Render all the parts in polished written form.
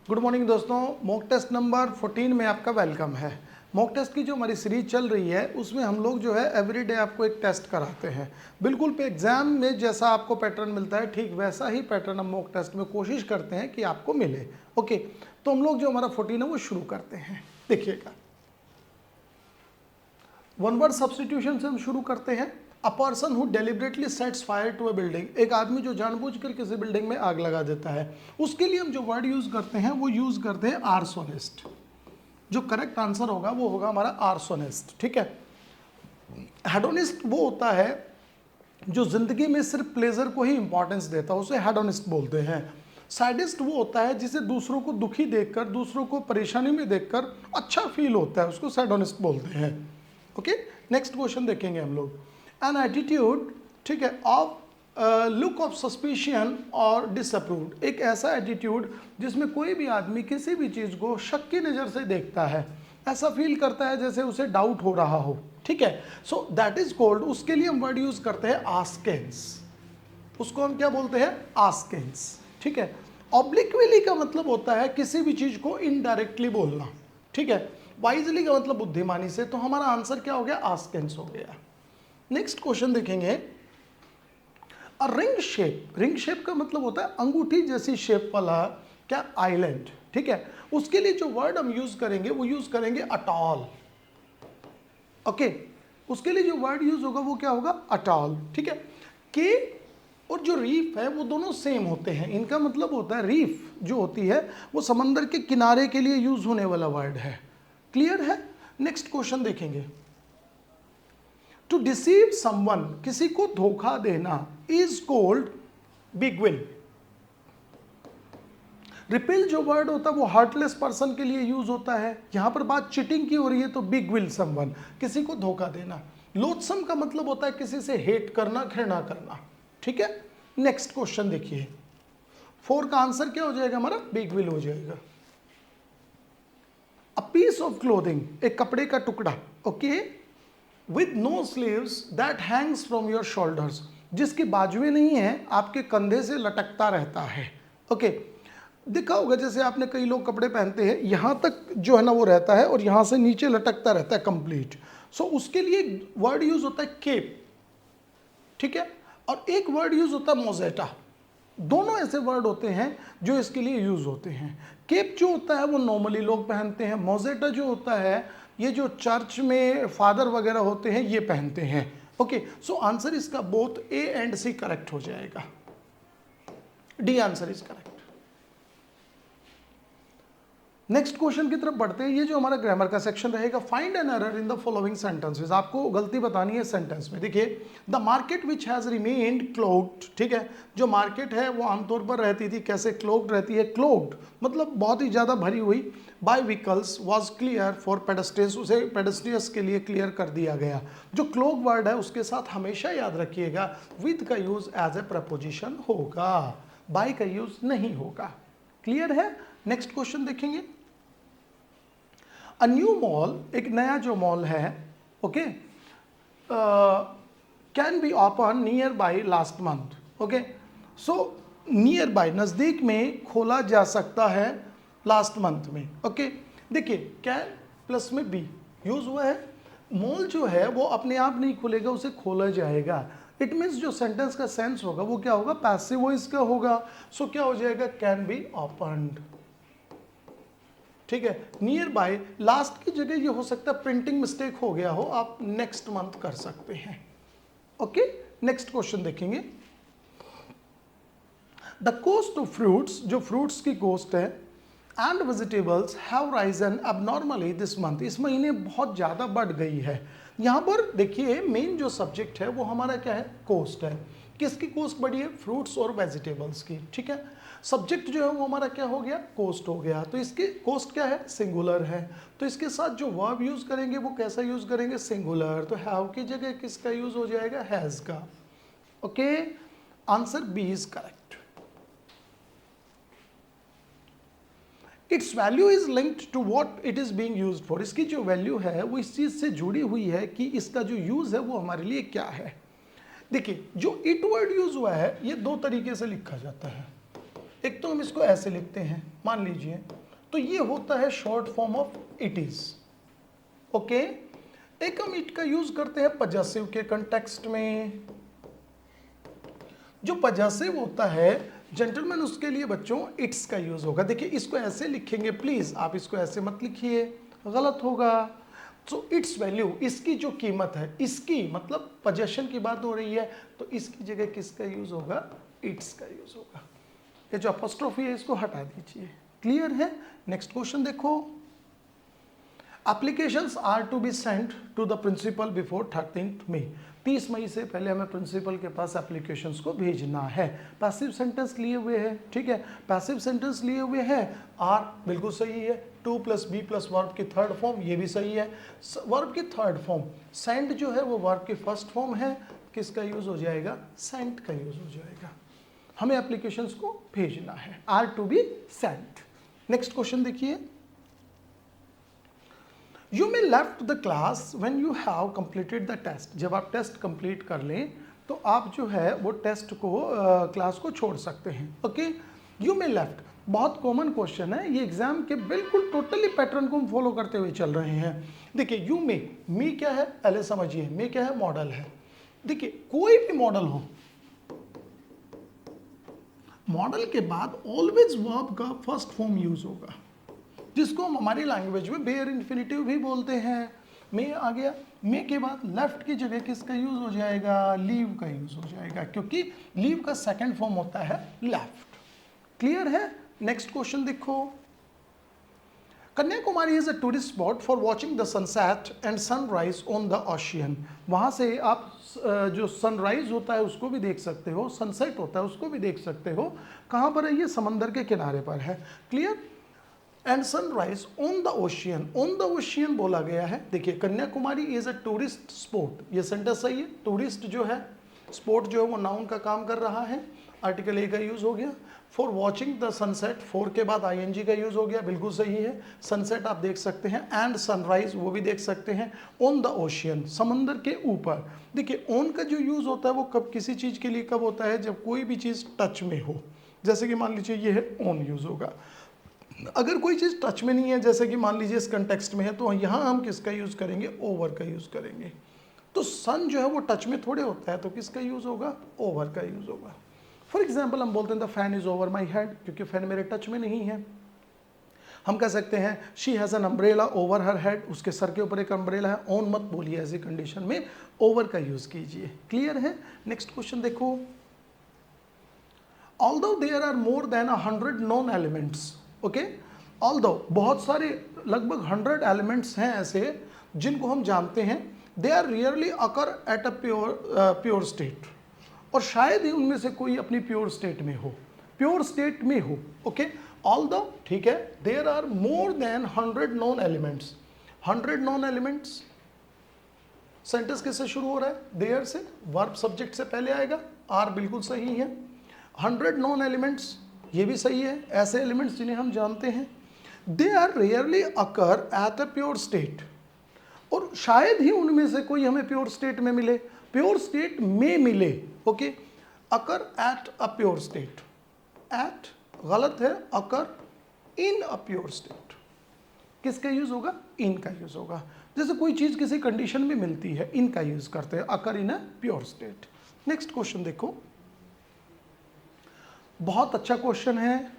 Good morning दोस्तों, mock test number 14 में आपका वेलकम है। मॉक टेस्ट की जो हमारी सीरीज चल रही है उसमें हम लोग जो है एवरीडे आपको एक टेस्ट कराते हैं। बिल्कुल पे एग्जाम में जैसा आपको पैटर्न मिलता है ठीक वैसा ही पैटर्न हम मॉक टेस्ट में कोशिश करते हैं कि आपको मिले। ओके, तो हम लोग जो हमारा 14 है वो शुरू करते हैं। देखिएगा, वन वर्ड सब्स्टिट्यूशन से हम शुरू करते हैं। A person who deliberately sets fire to a building, एक आदमी जो जानबूझकर किसी बिल्डिंग में आग लगा देता है। उसके लिए हम जो वर्ड यूज करते हैं वो यूज करते हैं आर्सोनिस्ट। जो करेक्ट आंसर होगा वो होगा हमारा आर्सोनिस्ट। ठीक है। हेडोनिस्ट वो होता है जो जिंदगी में सिर्फ प्लेजर को ही इंपॉर्टेंस देता है, उसे हेडोनिस्ट बोलते हैं। सैडिस्ट वो होता है जिसे दूसरों को दुखी देखकर, दूसरों को परेशानी में देखकर अच्छा फील होता है, उसको सैडोनिस्ट बोलते हैं। ओके, नेक्स्ट क्वेश्चन देखेंगे हम लोग। एन एटीट्यूड, ठीक है, ऑफ लुक ऑफ सस्पिशियन और डिसअप्रूव्ड, एक ऐसा एटीट्यूड जिसमें कोई भी आदमी किसी भी चीज़ को शक की नज़र से देखता है, ऐसा फील करता है जैसे उसे डाउट हो रहा हो। ठीक है, सो दैट इज कॉल्ड, उसके लिए हम वर्ड यूज करते हैं आस्केंस। उसको हम क्या बोलते हैं? आस्केंस। ठीक है। ऑब्लिक्विली का मतलब होता है किसी भी चीज़ को इनडायरेक्टली बोलना। ठीक है। वाइजली का मतलब बुद्धिमानी से, तो हमारा आंसर क्या हो गया? आस्केंस हो गया। नेक्स्ट क्वेश्चन देखेंगे। A ring shape, ring shape का मतलब होता है अंगूठी जैसी शेप वाला क्या आइलैंड। ठीक है, उसके लिए जो वर्ड हम यूज करेंगे वो यूज करेंगे अटॉल। ओके, उसके लिए जो वर्ड यूज होगा वो क्या होगा? अटॉल। ठीक है। के और जो रीफ है वो दोनों सेम होते हैं। इनका मतलब होता है, रीफ जो होती है वो समंदर के किनारे के लिए यूज होने वाला वर्ड है। क्लियर है? नेक्स्ट क्वेश्चन देखेंगे। टू डिसीव समवन, किसी को धोखा देना, is called big will. Repel जो वर्ड होता है वो हार्टलेस पर्सन के लिए यूज होता है। यहां पर बात चीटिंग की हो रही है तो बिग विल समवन, किसी को धोखा देना। लोथसम का मतलब होता है किसी से हेट करना, घृणा करना। ठीक है। नेक्स्ट क्वेश्चन देखिए। 4 का आंसर क्या हो जाएगा हमारा? बिग विल हो जाएगा। अ पीस ऑफ क्लोथिंग, एक कपड़े का टुकड़ा। Okay, with no sleeves that hangs from your shoulders, जिसकी बाजुएं नहीं है, आपके कंधे से लटकता रहता है। ओके, देखा होगा जैसे आपने कई लोग कपड़े पहनते हैं, यहां तक जो है ना वो रहता है और यहां से नीचे लटकता रहता है कंप्लीट। सो उसके लिए वर्ड यूज होता है केप। ठीक है, और एक वर्ड यूज होता है मोजेटा। दोनों ऐसे वर्ड होते हैं जो इसके लिए यूज होते हैं। केप जो होता है वो नॉर्मली लोग पहनते हैं। मोजेटा जो होता है ये जो चर्च में फादर वगैरह होते हैं ये पहनते हैं। ओके, सो आंसर इसका both A and C correct हो जाएगा। D answer is correct. Next question की तरफ बढ़ते हैं। ये जो हमारा ग्रामर का सेक्शन रहेगा, find an error in the following sentences, आपको गलती बतानी है सेंटेंस में। देखिए, the market which has remained clogged, ठीक है, जो मार्केट है वो आमतौर पर रहती थी कैसे? क्लोग्ड रहती है। क्लोग्ड मतलब बहुत ही ज़्यादा भरी हुई। By vehicles was clear for pedestrians, उसे पेडेस्ट्रियंस के लिए क्लियर कर दिया गया। जो क्लोग वर्ड है उसके साथ हमेशा याद रखिएगा विद का यूज एज ए प्रपोजिशन होगा, बाय का यूज नहीं होगा। क्लियर है? नेक्स्ट क्वेश्चन देखेंगे। अ न्यू मॉल, एक नया जो मॉल है, okay, can be open near by last month. Okay, so near by नज़दीक में खोला जा सकता है लास्ट मंथ में। ओके, देखिए कैन प्लस में बी यूज हुआ है। मॉल जो है वो अपने आप नहीं खुलेगा, उसे खोला जाएगा। इट मीन्स जो सेंटेंस का सेंस होगा वो क्या होगा? पैसिव वॉइस का होगा। सो क्या हो जाएगा? Can be opened. ठीक है, नियर बाय, लास्ट की जगह ये हो सकता है प्रिंटिंग मिस्टेक हो गया हो, आप नेक्स्ट मंथ कर सकते हैं। ओके, नेक्स्ट क्वेश्चन देखेंगे। द कॉस्ट ऑफ फ्रूट्स, जो फ्रूट्स की कॉस्ट है, and vegetables have risen abnormally this month, इस महीने बहुत ज़्यादा बढ़ गई है। यहाँ पर देखिए मेन जो सब्जेक्ट है वो हमारा क्या है? कॉस्ट है। किसकी कॉस्ट बढ़ी है? फ्रूट्स और वेजिटेबल्स की। ठीक है, सब्जेक्ट जो है वो हमारा क्या हो गया? कॉस्ट हो गया। तो इसकी कॉस्ट क्या है? सिंगुलर है। तो इसके साथ जो वर्ब यूज करेंगे वो कैसा यूज करेंगे? सिंगुलर। तो हैव की जगह किसका यूज हो जाएगा? हैज का। Okay, answer B is correct. Its value is linked to what it is being used for, इसकी जो वैल्यू है वो इस चीज से जुड़ी हुई है कि इसका जो यूज है वो हमारे लिए क्या है। देखिए, जो इट वर्ड यूज हुआ है ये दो तरीके से लिखा जाता है। एक तो हम इसको ऐसे लिखते हैं, मान लीजिए तो ये होता है short form of it is. Okay, एक हम इट का यूज करते हैं पजेसिव के कंटेक्स्ट में। जो पजेसिव होता है जेंटलमैन, उसके लिए बच्चों इट्स का यूज होगा। देखिए इसको ऐसे लिखेंगे, प्लीज आप इसको ऐसे मत लिखिए, गलत होगा। तो इट्स वैल्यू, इसकी जो कीमत है, इसकी मतलब पजेशन की बात हो रही है, तो इसकी जगह किसका यूज होगा? इट्स का यूज होगा। ये जो अपॉस्ट्रोफी है इसको हटा दीजिए। क्लियर है? नेक्स्ट क्वेश्चन देखो। Applications are to be sent to the principal before 13 May. 30 मई से पहले हमें प्रिंसिपल के पास एप्लीकेशंस को भेजना है। पैसिव सेंटेंस लिए हुए है, ठीक है, पैसिव सेंटेंस लिए हुए हैं। आर बिल्कुल सही है, to plus be plus verb की थर्ड फॉर्म, ये भी सही है। वर्ब की थर्ड फॉर्म सेंड जो है वो वर्ब की फर्स्ट फॉर्म है, किसका यूज हो जाएगा? सेंट का यूज हो जाएगा। हमें एप्लीकेशंस को भेजना है, are to be sent. Next question देखिए। You may left the class when you have completed the test। जब आप टेस्ट कंप्लीट कर लें तो आप जो है वो टेस्ट को क्लास को छोड़ सकते हैं। ओके, यू मे लेफ्ट बहुत कॉमन क्वेश्चन है, ये एग्जाम के बिल्कुल टोटली पैटर्न को हम फॉलो करते हुए चल रहे हैं। देखिए यू मे, मी क्या है पहले समझिए, मे क्या है? मॉडल है। देखिए कोई भी मॉडल हो, मॉडल के बाद ऑलवेज वर्ब का फर्स्ट फॉर्म यूज होगा, जिसको हम हमारी लैंग्वेज में बेयर इन्फिनिटिव भी बोलते हैं। मे आ गया, मे के बाद लेफ्ट की जगह किसका यूज हो जाएगा? लीव का यूज हो जाएगा, क्योंकि लीव का सेकंड फॉर्म होता है लेफ्ट। क्लियर है? नेक्स्ट क्वेश्चन देखो। Kanyakumari is a tourist spot for watching the sunset and sunrise on the ocean. वहां से आप जो सनराइज होता है उसको भी देख सकते हो, सनसेट होता है उसको भी देख सकते हो। कहां पर है? ये समंदर के किनारे पर है। Clear? And sunrise on the ocean, on the ocean बोला गया है। देखिए Kanyakumari is a tourist spot, ये सेंटेंस सही है। टूरिस्ट जो है, स्पॉट जो है वो नाउन का काम कर रहा है, आर्टिकल ए का यूज हो गया। For watching the sunset, four के बाद आईएनजी का यूज हो गया, बिल्कुल सही है। सनसेट आप देख सकते हैं, एंड सनराइज वो भी देख सकते हैं। ऑन द ओशियन, समंदर के ऊपर। देखिए ऑन का जो यूज होता है वो कब, किसी चीज के लिए कब होता है? जब कोई भी चीज टच में हो। जैसे कि मान लीजिए ये है, ऑन यूज होगा। अगर कोई चीज़ टच में नहीं है, जैसे कि मान लीजिए इस कंटेक्स्ट में है, तो यहाँ हम किसका यूज़ करेंगे? ओवर का यूज़ करेंगे। तो सन जो है वो टच में थोड़े होता है, तो किसका यूज़ होगा? ओवर का यूज़ होगा। फॉर एग्जाम्पल हम बोलते हैं the fan is over my head, क्योंकि फैन मेरे टच में नहीं है। हम कह सकते हैं she has an umbrella over her head, उसके सर के ऊपर एक अम्ब्रेला है। ऑन मत बोलिए, ऐसी कंडीशन में ओवर का यूज़ कीजिए। क्लियर है? नेक्स्ट क्वेश्चन देखो। Although there are more than 100 known elements. Okay, although बहुत सारे, लगभग 100 एलिमेंट्स हैं ऐसे जिनको हम जानते हैं। They are rarely occur at a pure state, और शायद ही उनमें से कोई अपनी प्योर स्टेट में हो, प्योर स्टेट में हो। ओके, ऑल्दो ठीक है, there are more than 100 known elements. 100 known elements, sentence किससे शुरू हो रहा है? देयर से, वर्ब सब्जेक्ट से पहले आएगा, आर बिल्कुल सही है। 100 नॉन एलिमेंट्स, ये भी सही है, ऐसे एलिमेंट्स जिन्हें हम जानते हैं। They are rarely occur at a pure state, और शायद ही उनमें से कोई हमें प्योर स्टेट में मिले, प्योर स्टेट में मिले। Okay, occur at a pure state, at गलत है, occur in a pure state. किसका यूज होगा? इन का यूज होगा। जैसे कोई चीज किसी कंडीशन में मिलती है, इन का यूज करते हैं, occur in a pure state. Next question देखो, बहुत अच्छा क्वेश्चन है।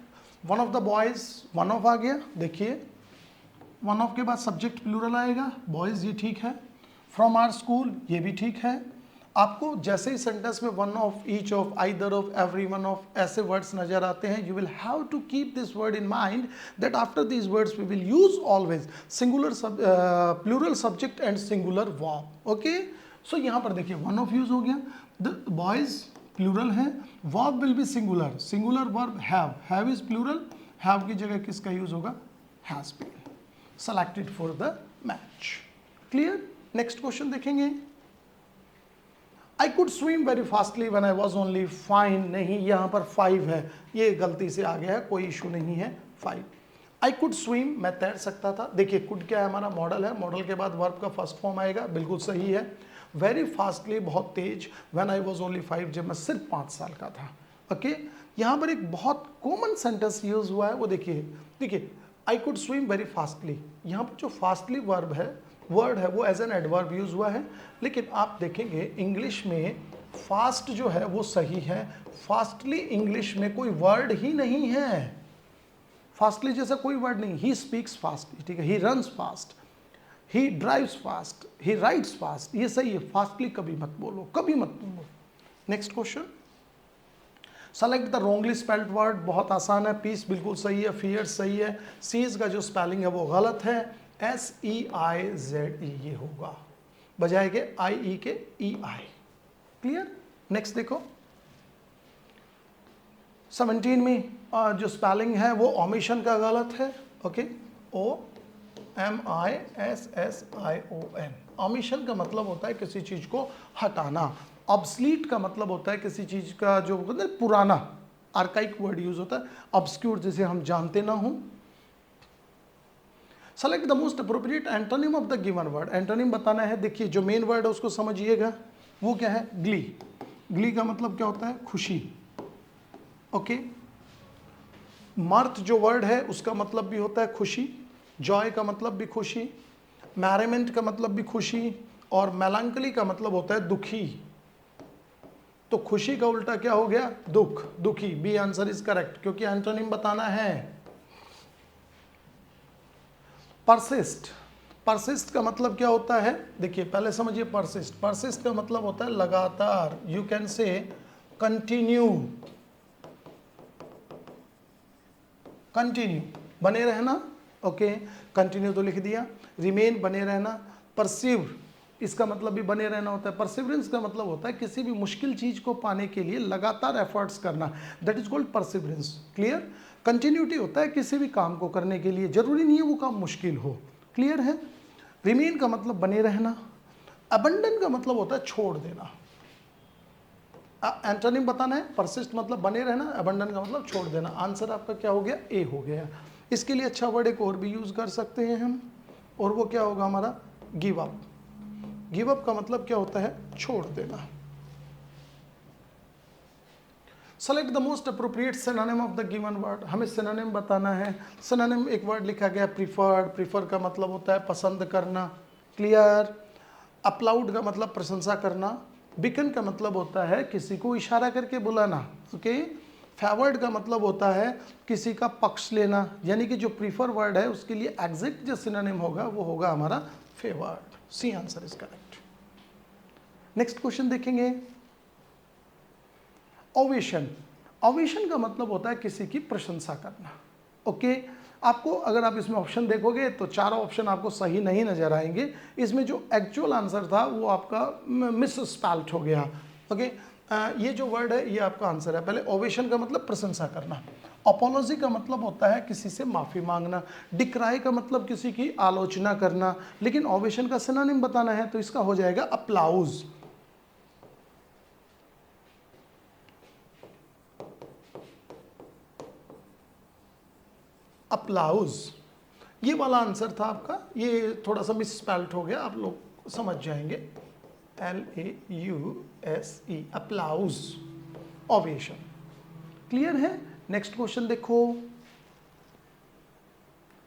One of the boys, one of आ गया, देखिए वन ऑफ के बाद सब्जेक्ट प्लूरल आएगा, बॉयज ये ठीक है। फ्रॉम आवर स्कूल ये भी ठीक है। आपको जैसे ही सेंटेंस में one of, each of, either of, every one of ऐसे वर्ड्स नजर आते हैं, you will have to keep this word in mind that after these words we will use always singular plural subject and singular verb. Okay, so यहाँ पर देखिए one of use हो गया, the boys plural है, verb will be singular, singular verb have is plural, have की जगह किसका use होगा? Has been. Selected for the match. Clear? Next question देखेंगे। I could swim very fastly when I was only, fine नहीं, यहाँ पर 5 है, ये गलती से आ गया है, कोई इशू नहीं है। 5, आई कुड स्विम, मैं तैर सकता था। देखिए कुड क्या है? हमारा मॉडल है, मॉडल के बाद वर्ब का फर्स्ट फॉर्म आएगा, बिल्कुल सही है। वेरी फास्टली, बहुत तेज, व्हेन आई वाज ओनली 5, जब मैं सिर्फ 5 साल का था। ओके, यहाँ पर एक बहुत कॉमन सेंटेंस यूज हुआ है, वो देखिए। देखिए आई कुड स्विम वेरी फास्टली, यहाँ पर जो फास्टली वर्ड है वो एज एन एडवर्ब यूज हुआ है, लेकिन आप देखेंगे इंग्लिश में फास्ट जो है वो सही है, फास्टली इंग्लिश में कोई वर्ड ही नहीं है, फास्टली जैसा कोई वर्ड नहीं। ही स्पीक्स फास्ट, ठीक है, he runs fast, he drives fast, he rides fast, ये सही है, फास्टली कभी मत बोलो, कभी मत बोलो। Next question, select the wrongly spelled word, बहुत आसान है, पीस बिल्कुल सही है, फियर्स सही है, सीज का जो स्पेलिंग है वो गलत है, SEIZE ये होगा, बजाय के IE के EI। क्लियर। नेक्स्ट देखो 17 में जो स्पेलिंग है वो ओमिशन का गलत है, ओके, OMISSION। ओमिशन का मतलब होता है किसी चीज को हटाना, ऑब्सलीट का मतलब होता है किसी चीज का जो पुराना, आर्काइक वर्ड यूज होता है, ऑब्सक्यूर जिसे हम जानते ना हो। Select the most appropriate antonym of the given word, antonym बताना है। देखिए जो मेन वर्ड है उसको समझिएगा, वो क्या है, ग्ली। ग्ली का मतलब क्या होता है, खुशी, ओके। मर्थ जो वर्ड है उसका मतलब भी होता है खुशी, जॉय का मतलब भी खुशी, मैरिमेंट का मतलब भी खुशी, और मेलांकली का मतलब होता है दुखी। तो खुशी का उल्टा क्या हो गया, दुख, दुखी। बी आंसर इज करेक्ट, क्योंकि एंटोनिम बताना है। परसिस्ट, परसिस्ट का मतलब क्या होता है, देखिए पहले समझिए परसिस्ट। परसिस्ट का मतलब होता है लगातार, you can say continue, continue बने रहना, ओके, कंटिन्यू तो लिख दिया। रिमेन बने रहना, परसिव इसका मतलब भी बने रहना होता है। परसिवरेंस का मतलब होता है किसी भी मुश्किल चीज को पाने के लिए लगातार एफर्ट्स करना, that is called perseverance. Clear. Continuity होता है किसी भी काम को करने के लिए, जरूरी नहीं है वो काम मुश्किल हो। क्लियर है। रिमेन का मतलब बने रहना, अबंडन का मतलब होता है छोड़ देना। एंटोनिम बताना है, परसिस्ट मतलब बने रहना, अबंडन का मतलब छोड़ देना। आंसर आपका क्या हो गया, ए हो गया। इसके लिए अच्छा वर्ड एक और भी यूज कर सकते हैं हम, और वो क्या होगा हमारा, गिव अप। गिव अप का मतलब क्या होता है, छोड़ देना। Select the most appropriate synonym of the given word, हमें सिनोनिम बताना है। सिनोनिम एक वर्ड लिखा गया प्रीफर्ड, प्रीफर का मतलब होता है पसंद करना। क्लियर। अपलाउड का मतलब प्रशंसा करना। बिकन का मतलब होता है किसी को इशारा करके बुलाना, ओके। फेवर्ड का मतलब होता है किसी का पक्ष लेना, यानी कि जो प्रीफर वर्ड है उसके लिए एग्जैक्ट जो सिनोनिम होगा वो होगा हमारा favoured. C answer is correct. Next question देखेंगे, ओवेशन। ओवेशन का मतलब होता है किसी की प्रशंसा करना, ओके। आपको अगर आप इसमें ऑप्शन देखोगे तो चारों ऑप्शन आपको सही नहीं नजर आएंगे। इसमें जो एक्चुअल आंसर था वो आपका मिस स्पेल्ट हो गया, ओके। ये जो वर्ड है ये आपका आंसर है। पहले ओवेशन का मतलब प्रशंसा करना, अपोलॉजी का मतलब होता है किसी से माफी मांगना, डिक्राई का मतलब किसी की आलोचना करना, लेकिन ओवेशन का सिनोनिम बताना है तो इसका हो जाएगा अप्लाउज। अप्लाउज, ये वाला आंसर था आपका। ये थोड़ा सा मिस स्पेल्ट हो गया, आप लोग समझ जाएंगे। LAUSE, applause, ovation. क्लियर है। नेक्स्ट क्वेश्चन देखो,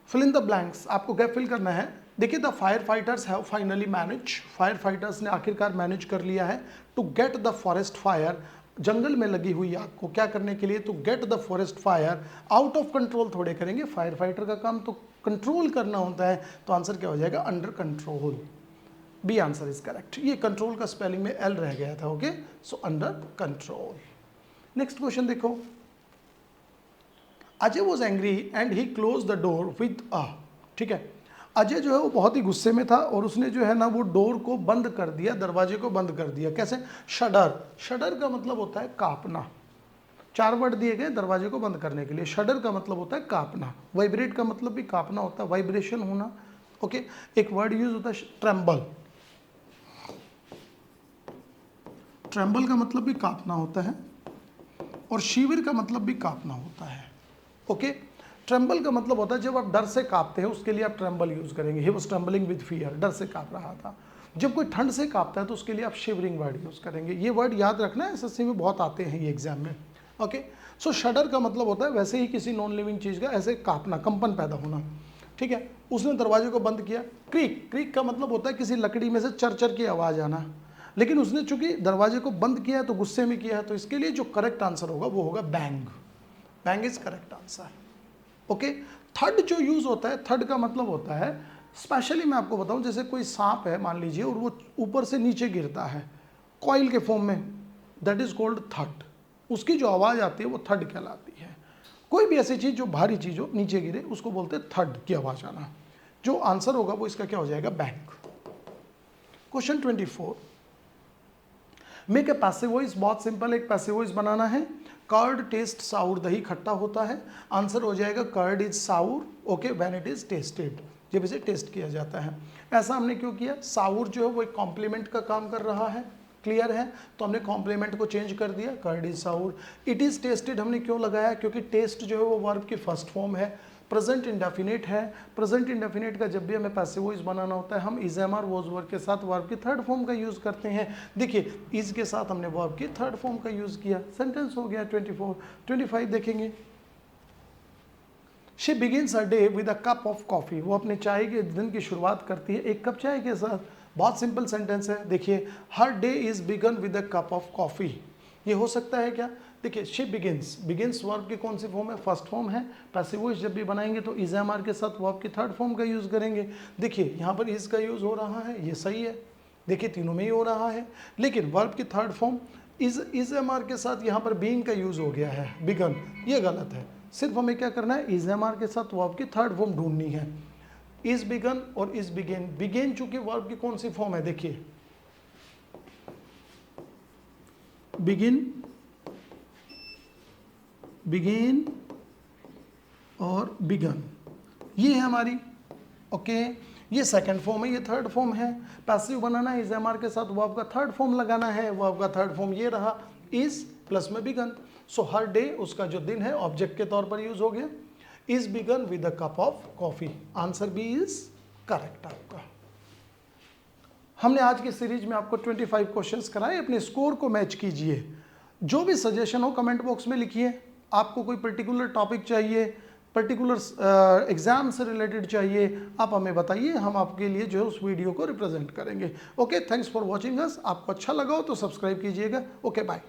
फिल इन द ब्लैंक्स, आपको गैप फिल करना है। देखिए the fire fighters have finally manage, fire fighters ने आखिरकार मैनेज कर लिया है to get the forest fire, जंगल में लगी हुई आग को क्या करने के लिए, to get the forest fire out of control थोड़े करेंगे। फायर फाइटर का काम तो कंट्रोल करना होता है, तो आंसर क्या हो जाएगा, under control. B answer is correct. ये कंट्रोल का स्पेलिंग में एल रह गया था, okay, so under control. Next question देखो, Ajay was angry and he close the door with a, ठीक है। अजय जो है वो बहुत ही गुस्से में था और उसने जो है ना वो डोर को बंद कर दिया, दरवाजे को बंद कर दिया। कैसे, शडर। शडर का मतलब होता है कांपना। चार वर्ड दिए गए दरवाजे को बंद करने के लिए। शडर का मतलब होता है कांपना, वाइब्रेट का मतलब भी कांपना होता है, वाइब्रेशन होना, ओके। एक वर्ड यूज होता है ट्रेम्बल, ट्रेम्बल का मतलब भी कांपना होता है, और शिविर का मतलब भी कांपना होता है, ओके। ट्रेम्बल का मतलब होता है जब आप डर से कांपते हैं उसके लिए आप ट्रेम्बल यूज करेंगे। He was trembling with fear, डर से कांप रहा था। जब कोई ठंड से कांपता है तो उसके लिए आप शिवरिंग वर्ड यूज करेंगे। ये वर्ड याद रखना है, एसएससी में बहुत आते हैं ये एग्जाम में। ओके, सो शडर का मतलब होता है वैसे ही किसी नॉन लिविंग चीज़ का ऐसे कांपना, कंपन पैदा होना, ठीक है। उसने दरवाजे को बंद किया। क्रीक, क्रीक का मतलब होता है किसी लकड़ी में से चर की आवाज़ आना, लेकिन उसने चूंकि दरवाजे को बंद किया है तो गुस्से में किया है, तो इसके लिए जो करेक्ट आंसर होगा वो होगा bang. Bang is correct answer. Okay, third जो यूज होता है, थर्ड का मतलब होता है, स्पेशली मैं आपको बताऊं, जैसे कोई सांप है मान लीजिए और वो ऊपर से नीचे गिरता है कॉइल के फॉर्म में, दैट इज कॉल्ड थर्ड। उसकी जो आवाज़ आती है वो थर्ड कहलाती है। कोई भी ऐसी चीज़ जो भारी चीज़ हो नीचे गिरे उसको बोलते हैं थर्ड की आवाज़ आना। जो आंसर होगा वो इसका क्या हो जाएगा, bank. Question 24, make a passive voice. बहुत सिंपल, एक पैसिव वॉइस बनाना है। कर्ड टेस्ट साउर, दही खट्टा होता है। आंसर हो जाएगा curd is sour, okay, when it is tasted, जब इसे टेस्ट किया जाता है। ऐसा हमने क्यों किया, साउर जो है वो एक कॉम्प्लीमेंट का काम कर रहा है, क्लियर है, तो हमने कॉम्प्लीमेंट को चेंज कर दिया, curd is sour. It is tasted हमने क्यों लगाया, क्योंकि टेस्ट जो है वो वर्ब की फर्स्ट फॉर्म है, प्रेजेंट इंडेफिनिट है। प्रेजेंट इंडेफिनिट का जब भी हमें पैसिव वॉइस बनाना होता है हम is am are was verb के साथ वर्ब की थर्ड फॉर्म का यूज करते हैं। देखिए इज के साथ हमने वर्ब की थर्ड फॉर्म का यूज किया, सेंटेंस हो गया 24। 25 देखेंगे, she begins a day with a cup of coffee. वो अपने चाय के दिन की शुरुआत करती है एक कप चाय के साथ। बहुत सिंपल सेंटेंस है, देखिए her day is begin with a cup of coffee. ये हो सकता है क्या, देखिए शी बिगिन्स, बिगिन्स वर्ब की कौन सी फॉर्म है, फर्स्ट फॉर्म है। पैसिव वॉइस जब भी बनाएंगे तो इज एम आर के साथ वर्ब की थर्ड फॉर्म का यूज करेंगे। देखिए यहाँ पर इज का यूज हो रहा है, ये सही है, देखिए तीनों में ही हो रहा है, लेकिन वर्ब की third form is am are के साथ यहाँ पर बीइंग का यूज हो गया है, बिगन, ये गलत है। सिर्फ हमें क्या करना है, इज एम आर के साथ वर्ब की थर्ड फॉर्म ढूंढनी है। इज बिगन और इज बिगेन, बिगेन चूंकि वर्ब की कौन सी फॉर्म है, देखिए बिगिन, बिगेन और बिगन, ये है हमारी, ओके, ये सेकंड फॉर्म है, ये थर्ड फॉर्म है। पैसिव बनाना है, इज एम आर के साथ वर्ब का थर्ड फॉर्म लगाना है, वर्ब का थर्ड फॉर्म ये रहा, इज प्लस में बिगन। सो हर डे उसका जो दिन है ऑब्जेक्ट के तौर पर यूज हो गया, is begin with a cup of coffee. Answer B is correct आपका। हमने आज की सीरीज में आपको 25 क्वेश्चंस कराए, अपने स्कोर को मैच कीजिए। जो भी सजेशन हो कमेंट बॉक्स में लिखिए। आपको कोई पर्टिकुलर टॉपिक चाहिए, पर्टिकुलर एग्जाम से रिलेटेड चाहिए, आप हमें बताइए, हम आपके लिए जो है उस वीडियो को रिप्रेजेंट करेंगे। Okay, thanks for watching us. आपको अच्छा लगा हो तो सब्सक्राइब कीजिएगा। Okay, bye.